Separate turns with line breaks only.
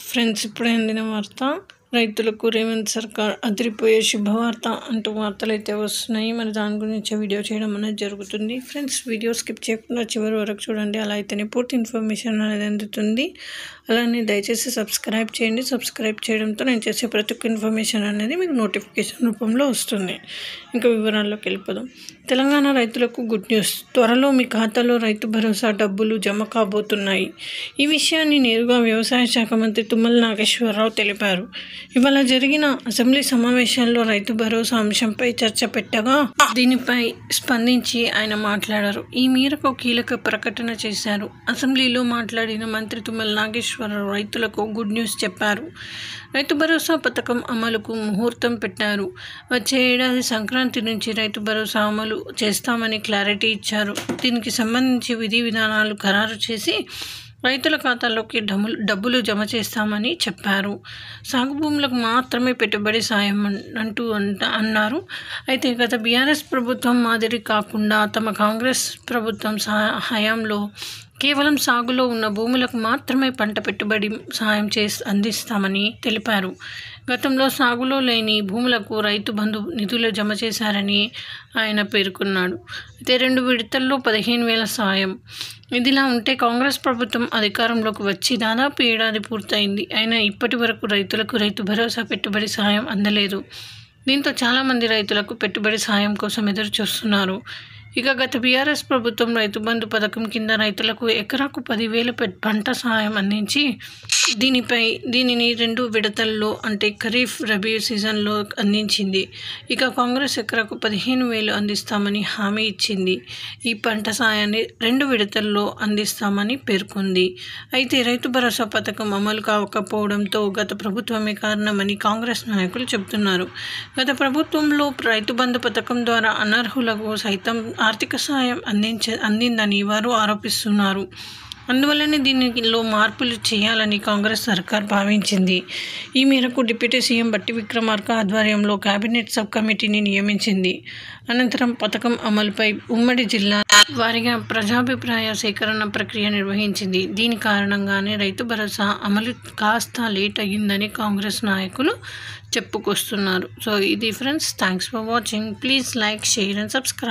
Friends, ఇప్పుడే అందిన వార్త. రైతులకు రేవంత్ సర్కార్ అదిరిపోయే శుభవార్త అంటూ వార్తలైతే వస్తున్నాయి. మరి దాని గురించి వీడియో చేయడం అనేది జరుగుతుంది. ఫ్రెండ్స్, వీడియో స్కిప్ చేయకుండా చివరి వరకు చూడండి. అలా అయితేనే పూర్తి ఇన్ఫర్మేషన్ అనేది అందుతుంది. అలానే దయచేసి సబ్స్క్రైబ్ చేయండి. సబ్స్క్రైబ్ చేయడంతో నేను చేసే ప్రతి ఒక్క ఇన్ఫర్మేషన్ అనేది మీకు నోటిఫికేషన్ రూపంలో వస్తుంది. ఇంకా వివరాల్లోకి వెళ్ళిపోదాం. తెలంగాణ రైతులకు గుడ్ న్యూస్. త్వరలో మీ ఖాతాలో రైతు భరోసా డబ్బులు జమ కాబోతున్నాయి. ఈ విషయాన్ని నేరుగా వ్యవసాయ శాఖ మంత్రి తుమ్మల నాగేశ్వరరావు తెలిపారు. ఇవాళ జరిగిన అసెంబ్లీ సమావేశంలో రైతు భరోసా అంశంపై చర్చ పెట్టగా దీనిపై స్పందించి ఆయన మాట్లాడారు. ఈ మేరకు కీలక ప్రకటన చేశారు. అసెంబ్లీలో మాట్లాడిన మంత్రి తుమ్మల నాగేశ్వరరావు రైతులకు గుడ్ న్యూస్ చెప్పారు. రైతు భరోసా పథకం అమలుకు ముహూర్తం పెట్టారు. వచ్చే ఏడాది సంక్రాంతి నుంచి రైతు భరోసా అమలు చేస్తామని క్లారిటీ ఇచ్చారు. దీనికి సంబంధించి విధి విధానాలు ఖరారు చేసి రైతుల ఖాతాల్లోకి డబ్బులు జమ చేస్తామని చెప్పారు. సాగు భూములకు మాత్రమే పెట్టుబడి సాయం అంటూ అన్నారు. అయితే గత బీఆర్ఎస్ ప్రభుత్వం మాదిరి కాకుండా తమ కాంగ్రెస్ ప్రభుత్వం హయాంలో కేవలం సాగులో ఉన్న భూములకు మాత్రమే పంట పెట్టుబడి సాయం అందిస్తామని తెలిపారు. గతంలో సాగులో లేని భూములకు రైతు బంధు నిధులు జమ చేశారని ఆయన పేర్కొన్నాడు. అయితే 2 విడతల్లో 15,000 సాయం. ఇదిలా ఉంటే కాంగ్రెస్ ప్రభుత్వం అధికారంలోకి వచ్చి దాదాపు ఏడాది పూర్తయింది. అయినా ఇప్పటి వరకు రైతులకు రైతు భరోసా పెట్టుబడి సాయం అందలేదు. దీంతో చాలామంది రైతులకు పెట్టుబడి సాయం కోసం ఎదురు చూస్తున్నారు. ఇక గత బీఆర్ఎస్ ప్రభుత్వం రైతు బంధు పథకం కింద రైతులకు ఎకరాకు 10,000 పంట సాయం అందించి దీనిని 2 విడతల్లో అంటే ఖరీఫ్, రబీ సీజన్లో అందించింది. ఇక కాంగ్రెస్ ఎకరాకు 15,000 అందిస్తామని హామీ ఇచ్చింది. ఈ పంట సాయాన్ని 2 విడతల్లో అందిస్తామని పేర్కొంది. అయితే రైతు భరోసా పథకం అమలు కాకపోవడంతో గత ప్రభుత్వమే కారణమని కాంగ్రెస్ నాయకులు చెబుతున్నారు. గత ప్రభుత్వంలో రైతు బంధు పథకం ద్వారా అనర్హులకు సైతం ఆర్థిక సాయం అందిందని వారు ఆరోపిస్తున్నారు. అందువల్లనే దీనిలో మార్పులు చేయాలని కాంగ్రెస్ సర్కార్ భావించింది. ఈ మేరకు డిప్యూటీ సీఎం బట్టి విక్రమార్క ఆధ్వర్యంలో కేబినెట్ సబ్ కమిటీని నియమించింది. అనంతరం పథకం అమలుపై ఉమ్మడి జిల్లా వారీగా ప్రజాభిప్రాయ సేకరణ ప్రక్రియ నిర్వహించింది. దీని కారణంగానే రైతు భరోసా అమలు కాస్త లేట్ అయ్యిందని కాంగ్రెస్ నాయకులు చెప్పుకొస్తున్నారు. సో ఇది friends, thanks for watching. Please like, share and subscribe.